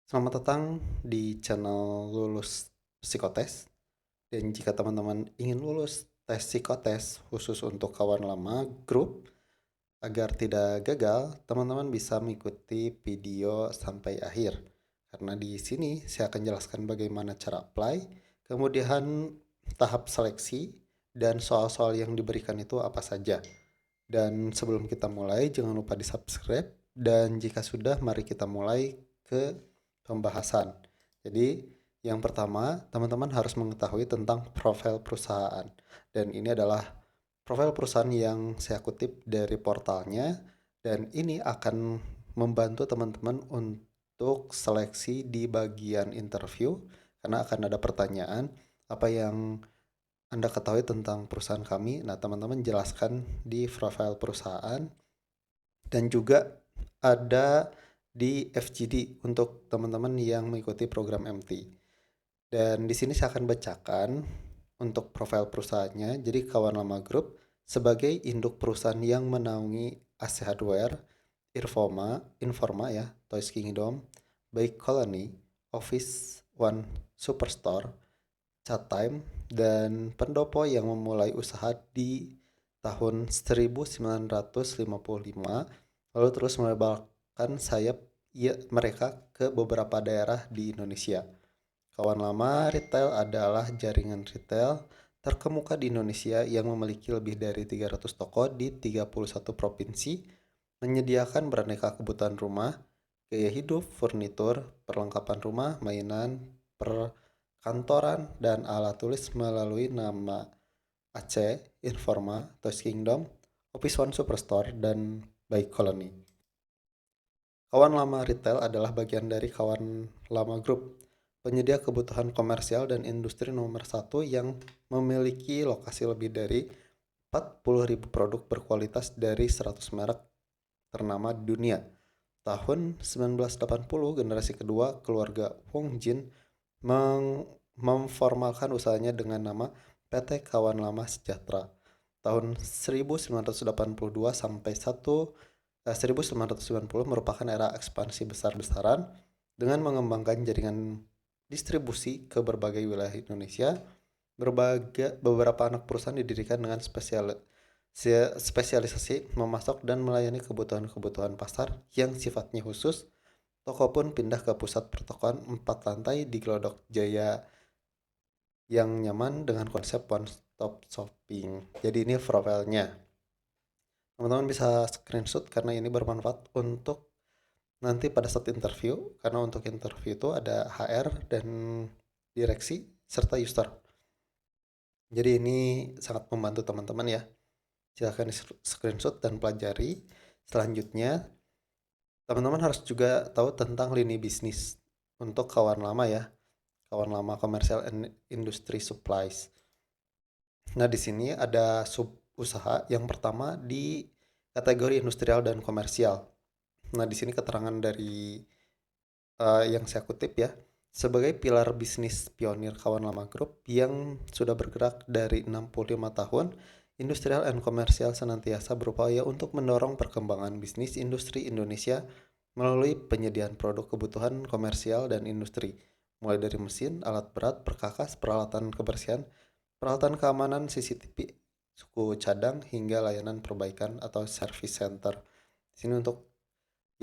Selamat datang di channel Lulus Psikotes. Dan jika teman-teman ingin lulus tes psikotes khusus untuk kawan lama grup, agar tidak gagal, teman-teman bisa mengikuti video sampai akhir. Karena di sini saya akan jelaskan bagaimana cara apply, kemudian tahap seleksi, dan soal-soal yang diberikan itu apa saja. Dan sebelum kita mulai, jangan lupa di-subscribe. Dan jika sudah, mari kita mulai ke pembahasan. Jadi, yang pertama, teman-teman harus mengetahui tentang profil perusahaan. Dan ini adalah profil perusahaan yang saya kutip dari portalnya. Dan ini akan membantu teman-teman untuk seleksi di bagian interview. Karena akan ada pertanyaan, apa yang anda ketahui tentang perusahaan kami. Nah, teman-teman jelaskan di profil perusahaan dan juga ada di FGD untuk teman-teman yang mengikuti program MT. Dan di sini saya akan bacakan untuk profil perusahaannya. Jadi Kawan Lama Group sebagai induk perusahaan yang menaungi AC Hardware, Informa ya, Toys Kingdom, Bike Colony, Office One Superstore, Chatime, dan pendopo yang memulai usaha di tahun 1955, lalu terus melebarkan sayap mereka ke beberapa daerah di Indonesia. Kawan Lama Retail adalah jaringan retail terkemuka di Indonesia yang memiliki lebih dari 300 toko di 31 provinsi, menyediakan beraneka kebutuhan rumah, gaya hidup, furnitur, perlengkapan rumah, mainan, perkantoran, dan alat tulis melalui nama AC, Informa, Toys Kingdom, Office One Superstore, dan Bike Colony. Kawan Lama Retail adalah bagian dari Kawan Lama Group, penyedia kebutuhan komersial dan industri nomor satu yang memiliki lokasi lebih dari 40.000 produk berkualitas dari 100 merek ternama di dunia. Tahun 1980, generasi kedua keluarga Wong Jin memformalkan usahanya dengan nama PT Kawan Lama Sejahtera. Tahun 1982 sampai 1990 merupakan era ekspansi besar-besaran dengan mengembangkan jaringan distribusi ke berbagai wilayah Indonesia. Beberapa anak perusahaan didirikan dengan spesialisasi memasok dan melayani kebutuhan-kebutuhan pasar yang sifatnya khusus. Toko pun pindah ke pusat pertokoan 4 lantai di Glodok Jaya yang nyaman dengan konsep one stop shopping. Jadi ini profilnya. Teman-teman bisa screenshot karena ini bermanfaat untuk nanti pada saat interview. Karena untuk interview itu ada HR dan direksi serta user. Jadi ini sangat membantu teman-teman ya. Silahkan di screenshot dan pelajari. Selanjutnya, teman-teman harus juga tahu tentang lini bisnis untuk kawan lama ya. Kawan lama Commercial and Industry Supplies. Nah, di sini ada sub usaha yang pertama di kategori industrial dan komersial. Nah, di sini keterangan dari yang saya kutip ya, sebagai pilar bisnis pionir Kawan Lama Group yang sudah bergerak dari 65 tahun, Industrial and Komersial senantiasa berupaya untuk mendorong perkembangan bisnis industri Indonesia melalui penyediaan produk kebutuhan komersial dan industri, mulai dari mesin, alat berat, perkakas, peralatan kebersihan, peralatan keamanan, CCTV, suku cadang, hingga layanan perbaikan atau service center. Di sini untuk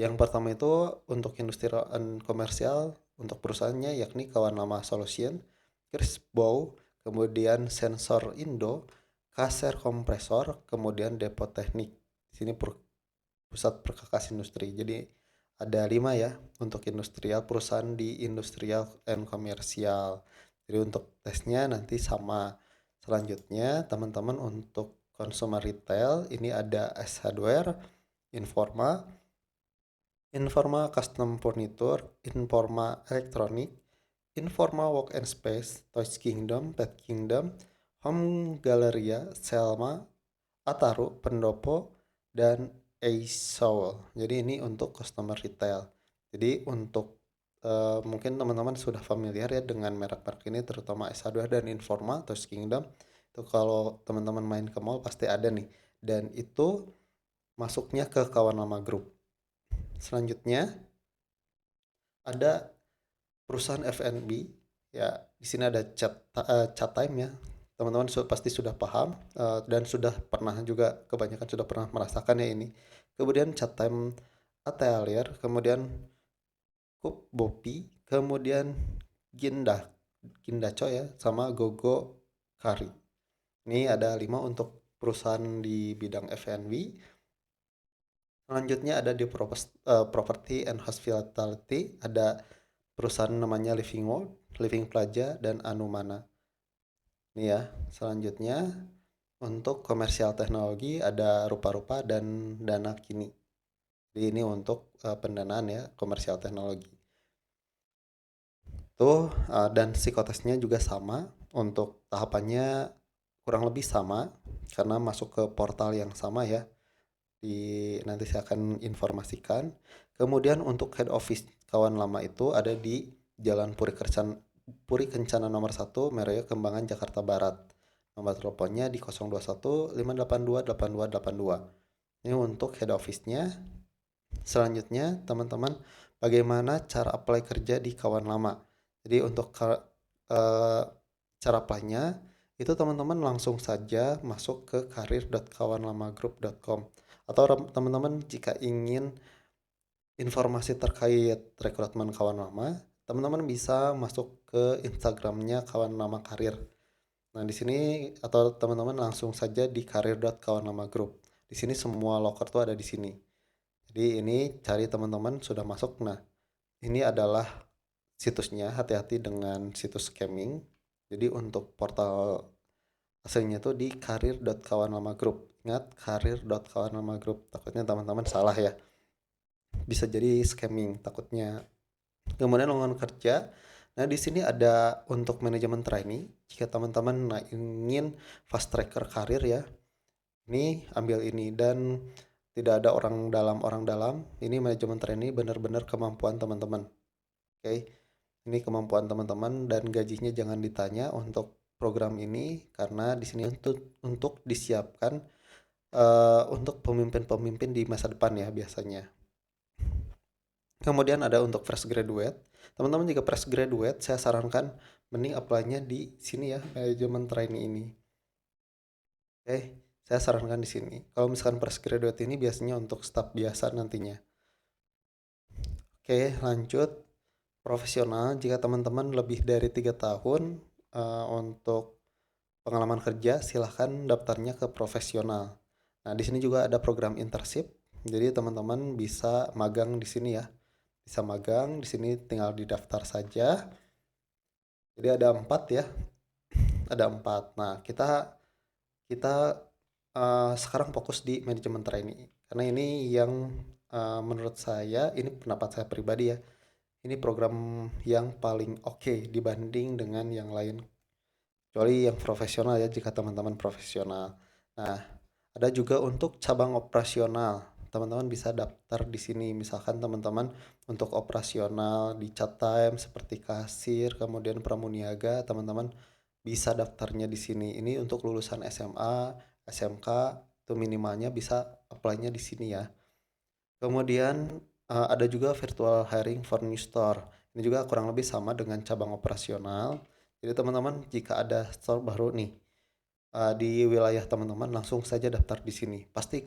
yang pertama itu untuk industri dan komersial untuk perusahaannya yakni Kawan Lama Solution, Chris Bow, kemudian Sensor Indo, Kaser Kompresor, kemudian Depot Teknik. Di sini pusat perkakas industri. Jadi ada 5 ya untuk industrial, perusahaan di industrial and komersial. Jadi untuk tesnya nanti sama. Selanjutnya teman-teman untuk consumer retail ini ada S Hardware, Informa, Informa Custom Furniture, Informa Electronic, Informa Work and Space, Toys Kingdom, Pet Kingdom, Home Galleria, Selma, Ataru, Pendopo, dan Asoul. Jadi ini untuk customer retail. Jadi untuk mungkin teman-teman sudah familiar ya dengan merek-merek ini, terutama S2 dan Informa, Toys Kingdom. Itu kalau teman-teman main ke mall pasti ada nih. Dan itu masuknya ke Kawan Lama Group. Selanjutnya ada perusahaan F&B ya. Di sini ada chat time ya. Teman-teman pasti sudah paham dan sudah pernah juga, kebanyakan sudah pernah merasakan ya ini. Kemudian chat time atelier, kemudian Kup Bopi, kemudian Ginda Gindaco ya, sama Gogo Kari. Ini ada 5 untuk perusahaan di bidang F&B. Selanjutnya ada di property and hospitality, ada perusahaan namanya Living World, Living Plaza, dan Anumana. Ini ya, selanjutnya untuk komersial teknologi ada Rupa-Rupa dan Dana Kini. Jadi ini untuk pendanaan ya, komersial teknologi. Tuh, dan psikotesnya juga sama, untuk tahapannya kurang lebih sama, karena masuk ke portal yang sama ya. Nanti saya akan informasikan. Kemudian untuk head office kawan lama itu ada di Jalan Puri Kencana nomor 1, Meroyo Kembangan, Jakarta Barat. Nomor teleponnya di 021 582 8282. Ini untuk head office-nya. Selanjutnya, teman-teman, bagaimana cara apply kerja di kawan lama. Jadi untuk cara apply-nya itu teman-teman langsung saja masuk ke karir.kawanlamagroup.com, atau teman-teman jika ingin informasi terkait rekrutmen kawan lama, teman-teman bisa masuk ke Instagramnya kawan lama karir. Nah, di sini atau teman-teman langsung saja di karir.kawanlamagroup. Di sini semua loker tuh ada di sini. Jadi ini cari teman-teman sudah masuk. Nah, ini adalah situsnya, hati-hati dengan situs scamming. Jadi untuk portal aslinya tuh di karir.kawanlamagroup. Ingat, karir.kawanlamagroup. Takutnya teman-teman salah ya. Bisa jadi scamming takutnya. Kemudian lowongan kerja. Nah, di sini ada untuk manajemen trainee. Jika teman-teman ingin fast tracker karir ya, ini ambil ini. Dan tidak ada orang dalam. Ini manajemen trainee, benar-benar kemampuan teman-teman. Oke. Ini kemampuan teman-teman dan gajinya jangan ditanya untuk program ini, karena di sini untuk disiapkan untuk pemimpin-pemimpin di masa depan ya biasanya. Kemudian ada untuk fresh graduate. Teman-teman jika fresh graduate, saya sarankan mending apply-nya di sini ya, manajemen trainee ini. Oke, saya sarankan di sini. Kalau misalkan fresh graduate ini biasanya untuk staff biasa nantinya. Oke, lanjut. Profesional, jika teman-teman lebih dari 3 tahun untuk pengalaman kerja, silahkan daftarnya ke profesional. Nah, di sini juga ada program internship. Jadi teman-teman bisa magang di sini ya. Bisa magang di sini, tinggal didaftar saja. Jadi ada 4 ya. Ada 4. Nah, kita kita sekarang fokus di manajemen trainee. Karena ini yang menurut saya, ini pendapat saya pribadi ya. Ini program yang paling oke dibanding dengan yang lain. Kecuali yang profesional ya, jika teman-teman profesional. Nah, ada juga untuk cabang operasional. Teman-teman bisa daftar di sini. Misalkan teman-teman untuk operasional di chat time seperti kasir, kemudian pramuniaga, teman-teman bisa daftarnya di sini. Ini untuk lulusan SMA, SMK, itu minimalnya bisa apply-nya di sini ya. Kemudian ada juga virtual hiring for new store. Ini juga kurang lebih sama dengan cabang operasional. Jadi teman-teman jika ada store baru nih di wilayah teman-teman, langsung saja daftar di sini. Pasti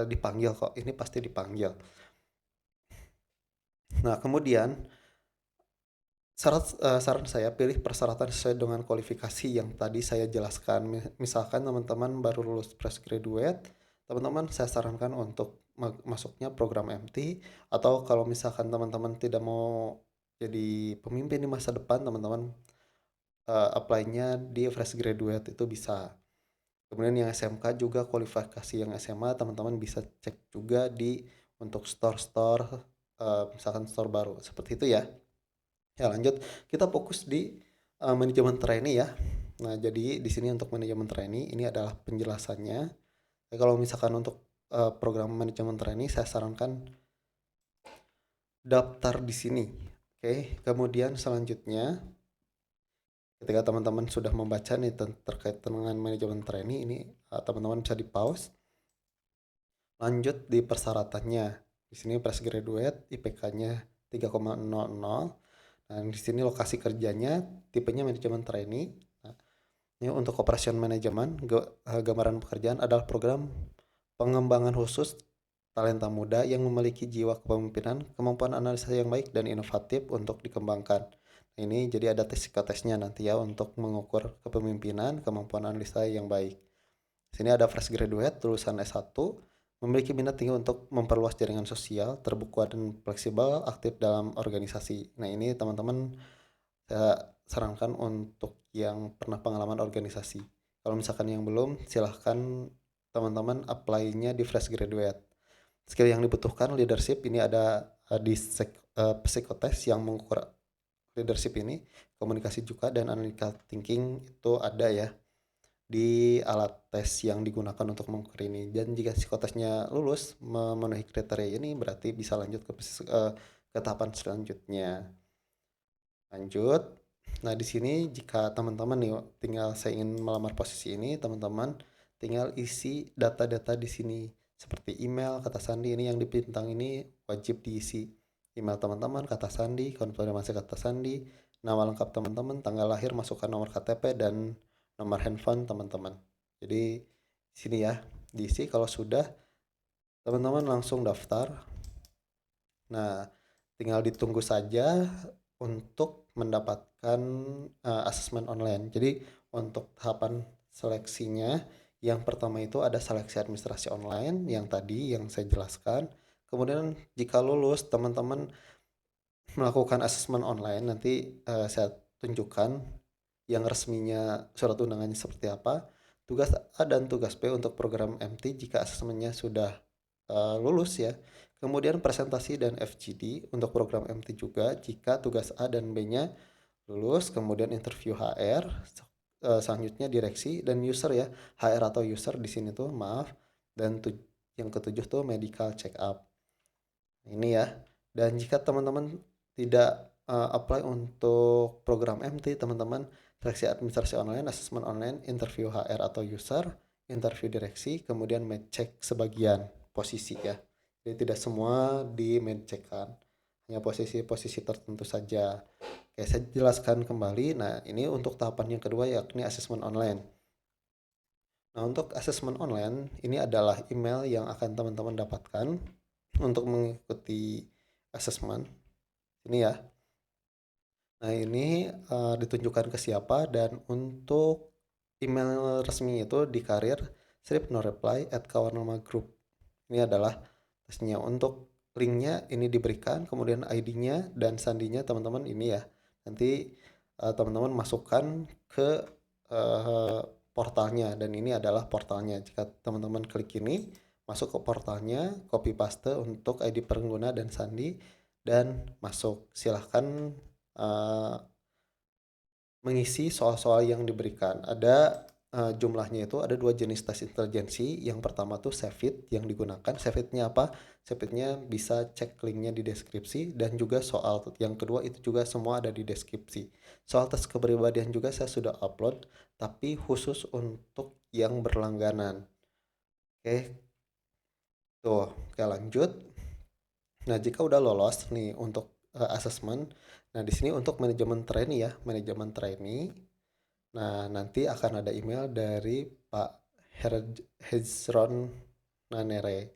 dipanggil kok. Ini pasti dipanggil. Nah, kemudian saran saya pilih persyaratan sesuai dengan kualifikasi yang tadi saya jelaskan. Misalkan teman-teman baru lulus fresh graduate, teman-teman saya sarankan untuk masuknya program MT, atau kalau misalkan teman-teman tidak mau jadi pemimpin di masa depan, teman-teman apply-nya di fresh graduate itu bisa. Kemudian yang SMK juga kualifikasi yang SMA, teman-teman bisa cek juga di untuk store-store, misalkan store baru seperti itu ya. Ya, lanjut. Kita fokus di manajemen trainee ya. Nah, jadi di sini untuk manajemen trainee ini adalah penjelasannya. Kalau misalkan untuk program manajemen trainee, saya sarankan daftar di sini. Oke, kemudian selanjutnya ketika teman-teman sudah membaca nih terkait dengan manajemen trainee ini, teman-teman bisa di pause. Lanjut di persyaratannya. Di sini fresh graduate, IPK-nya 3,00. Nah, di sini lokasi kerjanya tipenya manajemen trainee. Nah, ini untuk operation manajemen, gambaran pekerjaan adalah program pengembangan khusus talenta muda yang memiliki jiwa kepemimpinan, kemampuan analisa yang baik dan inovatif untuk dikembangkan. Nah, ini jadi ada tes psikotesnya nanti ya untuk mengukur kepemimpinan, kemampuan analisa yang baik. Sini ada fresh graduate, lulusan S1, memiliki minat tinggi untuk memperluas jaringan sosial, terbuka dan fleksibel, aktif dalam organisasi. Nah, ini teman-teman saya sarankan untuk yang pernah pengalaman organisasi. Kalau misalkan yang belum, silahkan teman-teman apply-nya di fresh graduate. Skill yang dibutuhkan leadership ini ada di psikotes yang mengukur leadership ini, komunikasi juga dan analytical thinking itu ada ya di alat tes yang digunakan untuk mengukur ini. Dan jika psikotesnya lulus memenuhi kriteria ini berarti bisa lanjut ke tahapan selanjutnya. Lanjut. Nah, di sini jika teman-teman nih tinggal saya ingin melamar posisi ini, teman-teman tinggal isi data-data di sini seperti email, kata sandi ini yang di bintang ini wajib diisi. Email teman-teman, kata sandi, konfirmasi kata sandi, nama lengkap teman-teman, tanggal lahir, masukkan nomor KTP dan nomor handphone teman-teman. Jadi di sini ya diisi. Kalau sudah, teman-teman langsung daftar. Nah, tinggal ditunggu saja untuk mendapatkan asesmen online. Jadi untuk tahapan seleksinya, yang pertama itu ada seleksi administrasi online yang tadi yang saya jelaskan. Kemudian jika lulus, teman-teman melakukan asesmen online, nanti saya tunjukkan yang resminya surat undangannya seperti apa. Tugas A dan tugas B untuk program MT jika asesmennya sudah lulus ya. Kemudian presentasi dan FGD untuk program MT juga jika tugas A dan B-nya lulus. Kemudian interview HR, selanjutnya direksi dan user ya. HR atau user di sini tuh maaf. Dan yang ketujuh tuh medical check up. Ini ya. Dan jika teman-teman tidak apply untuk program MT, teman-teman seleksi administrasi online, asesmen online, interview HR atau user, interview direksi, kemudian med check sebagian posisi ya. Jadi tidak semua di med check kan, hanya posisi-posisi tertentu saja. Oke, saya jelaskan kembali. Nah, ini untuk tahapan yang kedua yakni asesmen online. Nah, untuk asesmen online ini adalah email yang akan teman-teman dapatkan untuk mengikuti asesmen. Ini ya. Nah, ini ditunjukkan ke siapa dan untuk email resmi itu di karir strip no reply at kawanama group. Ini adalah tesnya. Untuk linknya ini diberikan, kemudian ID-nya dan sandinya teman-teman ini ya. Nanti teman-teman masukkan ke portalnya dan ini adalah portalnya. Jika teman-teman klik ini, masuk ke portalnya, copy paste untuk ID pengguna dan sandi dan masuk. Silahkan mengisi soal-soal yang diberikan. Ada jumlahnya itu ada dua jenis tes intelijensi. Yang pertama tuh Savit yang digunakan. Savitnya apa? Savitnya bisa cek linknya di deskripsi dan juga soal yang kedua itu juga semua ada di deskripsi. Soal tes kepribadian juga saya sudah upload, tapi khusus untuk yang berlangganan. Oke, tuh, oke lanjut. Nah, jika udah lolos nih untuk asesmen, nah di sini untuk manajemen trainee ya, manajemen trainee. Nah, nanti akan ada email dari Pak Hezron Nanere.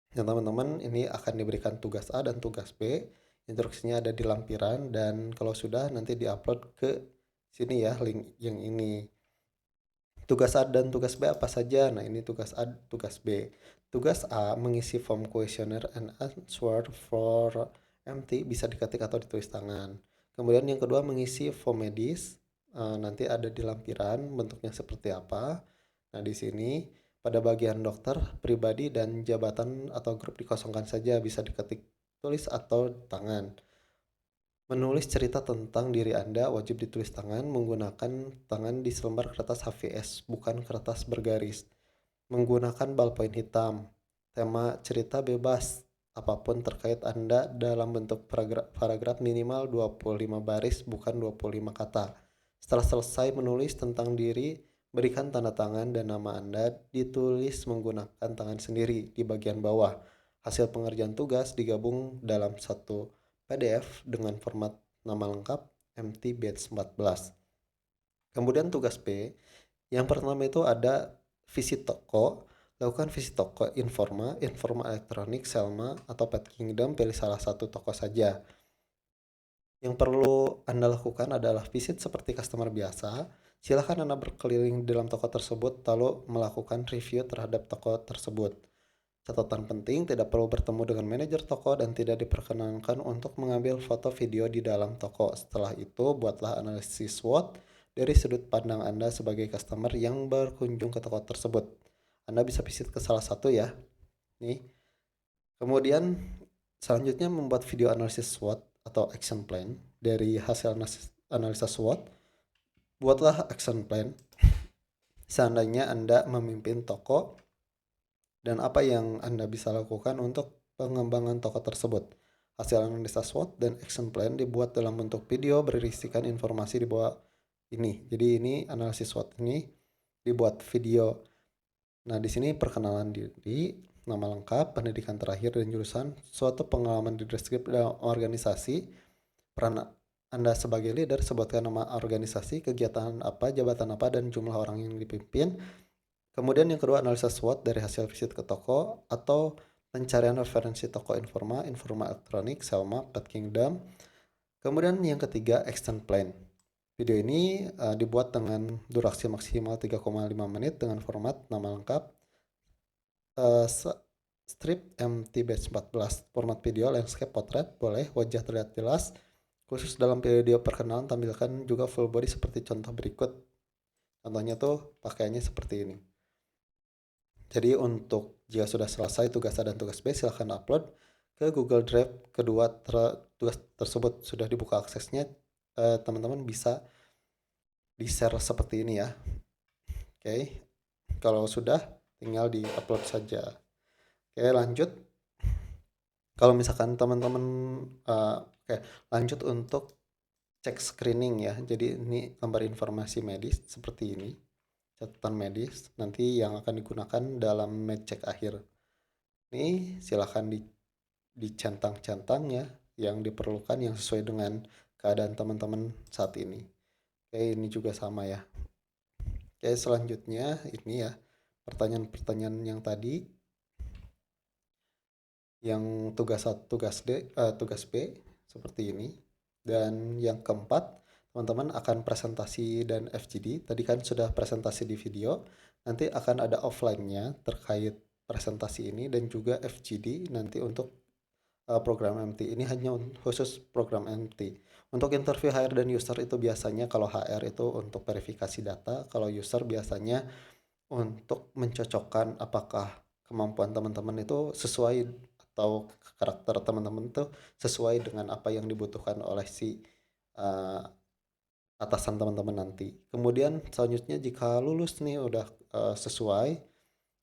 Dan teman-teman ini akan diberikan tugas A dan tugas B. Instruksinya ada di lampiran dan kalau sudah nanti diupload ke sini ya link yang ini. Tugas A dan tugas B apa saja? Nah, ini tugas A, tugas B. Tugas A mengisi form questionnaire and answer for MT bisa diketik atau ditulis tangan. Kemudian yang kedua mengisi form medis. Nanti ada di lampiran bentuknya seperti apa. Nah, di sini pada bagian dokter, pribadi dan jabatan atau grup dikosongkan saja bisa diketik tulis atau tangan. Menulis cerita tentang diri Anda wajib ditulis tangan menggunakan tangan di selembar kertas HVS, bukan kertas bergaris. Menggunakan ballpoint hitam. Tema cerita bebas, apapun terkait Anda dalam bentuk paragraf minimal 25 baris, bukan 25 kata. Setelah selesai menulis tentang diri, berikan tanda tangan dan nama Anda ditulis menggunakan tangan sendiri di bagian bawah. Hasil pengerjaan tugas digabung dalam satu PDF dengan format nama lengkap MT Batch 14. Kemudian tugas B, yang pertama itu ada visit toko. Lakukan visit toko Informa, Informa Elektronik, Selma, atau Pet Kingdom. Pilih salah satu toko saja. Yang perlu Anda lakukan adalah visit seperti customer biasa. Silakan Anda berkeliling di dalam toko tersebut lalu melakukan review terhadap toko tersebut. Catatan penting, tidak perlu bertemu dengan manajer toko dan tidak diperkenankan untuk mengambil foto video di dalam toko. Setelah itu, buatlah analisis SWOT dari sudut pandang Anda sebagai customer yang berkunjung ke toko tersebut. Anda bisa visit ke salah satu ya. Nih. Kemudian selanjutnya membuat video analisis SWOT atau action plan dari hasil analisa SWOT. Buatlah action plan seandainya Anda memimpin toko dan apa yang Anda bisa lakukan untuk pengembangan toko tersebut. Hasil analisa SWOT dan action plan dibuat dalam bentuk video berisikan informasi di bawah ini. Jadi ini analisis SWOT ini dibuat video. Nah, di sini perkenalan diri, nama lengkap, pendidikan terakhir dan jurusan, suatu pengalaman di deskripsi dalam organisasi, peran Anda sebagai leader, sebutkan nama organisasi, kegiatan apa, jabatan apa, dan jumlah orang yang dipimpin. Kemudian yang kedua, analisa SWOT dari hasil visit ke toko atau pencarian referensi toko Informa, Informa Elektronik, Selma, Pet Kingdom. Kemudian yang ketiga, action plan. Video ini dibuat dengan durasi maksimal 3,5 menit dengan format nama lengkap, strip MT Batch 14, format video landscape potret, boleh wajah terlihat jelas. Khusus dalam video perkenalan tampilkan juga full body seperti contoh berikut. Contohnya tuh pakaiannya seperti ini. Jadi untuk jika sudah selesai tugas A dan tugas B, silahkan upload ke Google Drive. Kedua tugas tersebut sudah dibuka aksesnya, teman-teman bisa di-share seperti ini ya. Oke, kalau sudah tinggal di-upload saja. Oke, lanjut. Kalau misalkan teman-teman oke, lanjut untuk cek screening ya. Jadi ini lembar informasi medis seperti ini. Catatan medis nanti yang akan digunakan dalam medcheck akhir. Ini silahkan dicentang-centang ya yang diperlukan yang sesuai dengan keadaan teman-teman saat ini. Oke, ini juga sama ya. Oke, selanjutnya ini ya pertanyaan-pertanyaan yang tadi, yang tugas 1, tugas B seperti ini. Dan yang keempat, teman-teman akan presentasi dan FGD. Tadi kan sudah presentasi di video, nanti akan ada offline-nya terkait presentasi ini dan juga FGD nanti untuk program MT. Ini hanya khusus program MT. Untuk interview HR dan user itu biasanya kalau HR itu untuk verifikasi data, kalau user biasanya untuk mencocokkan apakah kemampuan teman-teman itu sesuai atau karakter teman-teman itu sesuai dengan apa yang dibutuhkan oleh si uh, atasan teman-teman nanti. Kemudian selanjutnya jika lulus nih udah sesuai,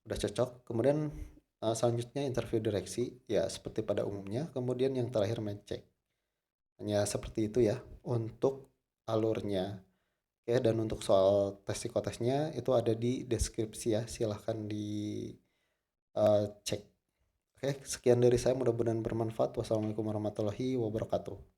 udah cocok, kemudian selanjutnya interview direksi ya seperti pada umumnya. Kemudian yang terakhir check. Hanya seperti itu ya untuk alurnya. Oke, dan untuk soal tes psikotesnya itu ada di deskripsi ya, silahkan di cek. Oke, sekian dari saya, mudah-mudahan bermanfaat. Wassalamualaikum warahmatullahi wabarakatuh.